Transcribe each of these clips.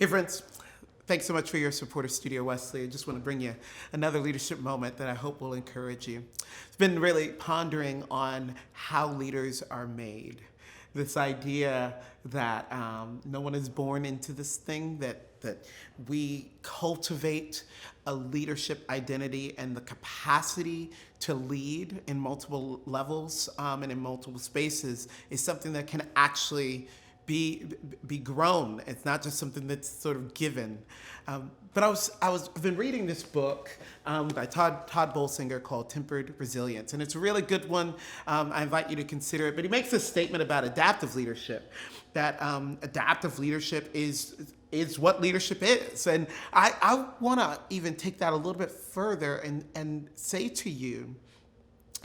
Hey friends, thanks so much for your support of Studio Wesley. I just want to bring you another leadership moment that I hope will encourage you. It's been really pondering on how leaders are made. This idea that no one is born into this thing, that we cultivate a leadership identity and the capacity to lead in multiple levels and in multiple spaces is something that can actually be grown. It's not just something that's sort of given. But I've been reading this book by Todd Bolsinger called Tempered Resilience, and it's a really good one. I invite you to consider it. But he makes a statement about adaptive leadership, that adaptive leadership is what leadership is, and I want to even take that a little bit further and say to you,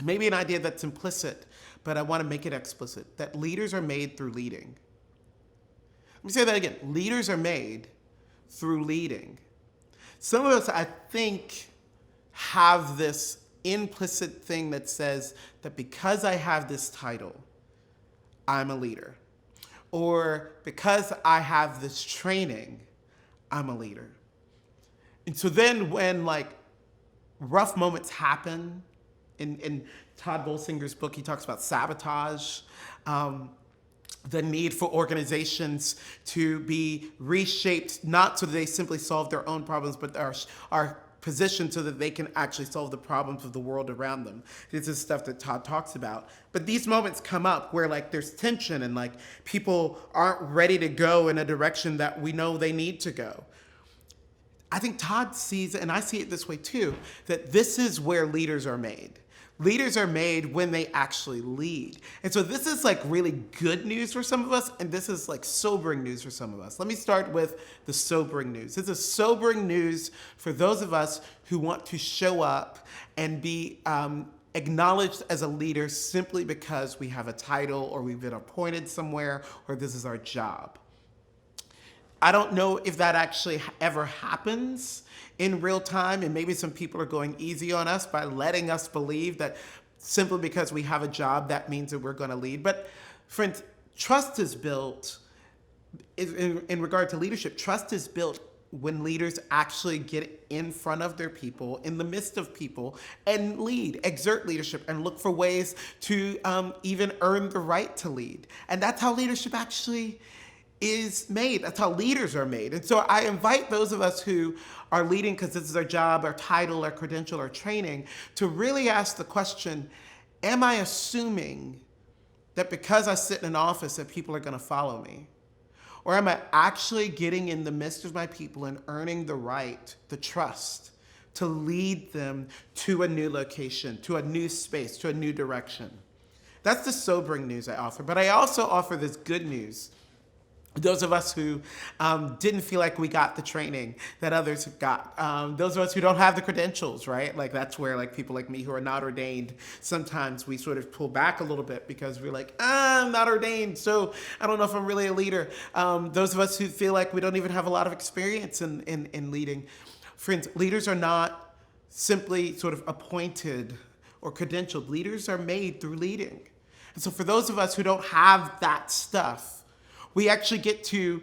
maybe an idea that's implicit, but I want to make it explicit, that leaders are made through leading. Let me say that again. Leaders are made through leading. Some of us, I think, have this implicit thing that says that because I have this title, I'm a leader. Or because I have this training, I'm a leader. And so then when rough moments happen, in Todd Bolsinger's book, he talks about sabotage, the need for organizations to be reshaped, not so that they simply solve their own problems, but are positioned so that they can actually solve the problems of the world around them. This is stuff that Todd talks about. But these moments come up where there's tension and people aren't ready to go in a direction that we know they need to go. I think Todd sees, and I see it this way too, that this is where leaders are made. Leaders are made when they actually lead. And so this is really good news for some of us, and this is sobering news for some of us. Let me start with the sobering news. This is sobering news for those of us who want to show up and be acknowledged as a leader simply because we have a title or we've been appointed somewhere or this is our job. I don't know if that actually ever happens in real time, and maybe some people are going easy on us by letting us believe that simply because we have a job, that means that we're going to lead. But friends, trust is built, in regard to leadership, trust is built when leaders actually get in front of their people, in the midst of people, and lead, exert leadership, and look for ways to even earn the right to lead. And that's how leadership actually is made. That's how leaders are made. And so I invite those of us who are leading because this is our job, our title, our credential, our training, to really ask the question, am I assuming that because I sit in an office that people are going to follow me? Or am I actually getting in the midst of my people and earning the right, the trust, to lead them to a new location, to a new space, to a new direction? That's the sobering news I offer. But I also offer this good news. Those of us who didn't feel like we got the training that others got. Those of us who don't have the credentials, right? That's where people like me who are not ordained, sometimes we sort of pull back a little bit because we're I'm not ordained, so I don't know if I'm really a leader. Those of us who feel like we don't even have a lot of experience in leading. Friends, leaders are not simply sort of appointed or credentialed. Leaders are made through leading. And so for those of us who don't have that stuff, we actually get to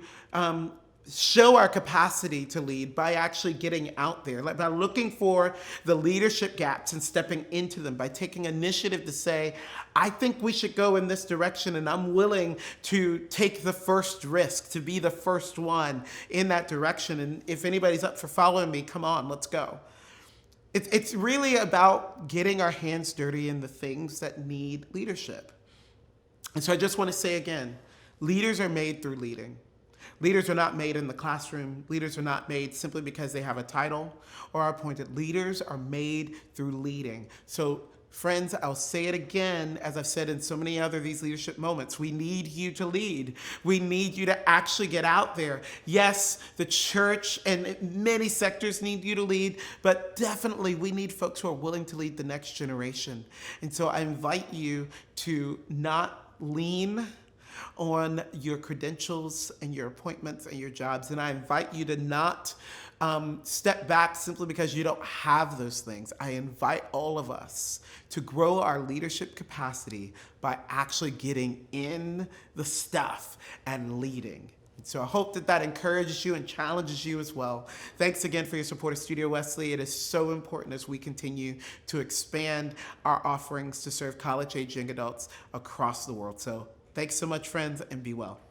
show our capacity to lead by actually getting out there, by looking for the leadership gaps and stepping into them, by taking initiative to say, I think we should go in this direction and I'm willing to take the first risk, to be the first one in that direction. And if anybody's up for following me, come on, let's go. It's really about getting our hands dirty in the things that need leadership. And so I just want to say again, leaders are made through leading. Leaders are not made in the classroom. Leaders are not made simply because they have a title or are appointed. Leaders are made through leading. So friends, I'll say it again, as I've said in so many other these leadership moments, we need you to lead. We need you to actually get out there. Yes, the church and many sectors need you to lead, but definitely we need folks who are willing to lead the next generation. And so I invite you to not lean on your credentials and your appointments and your jobs. And I invite you to not step back simply because you don't have those things. I invite all of us to grow our leadership capacity by actually getting in the stuff and leading. So I hope that that encourages you and challenges you as well. Thanks again for your support of Studio Wesley. It is so important as we continue to expand our offerings to serve college-age young adults across the world. So thanks so much, friends, and be well.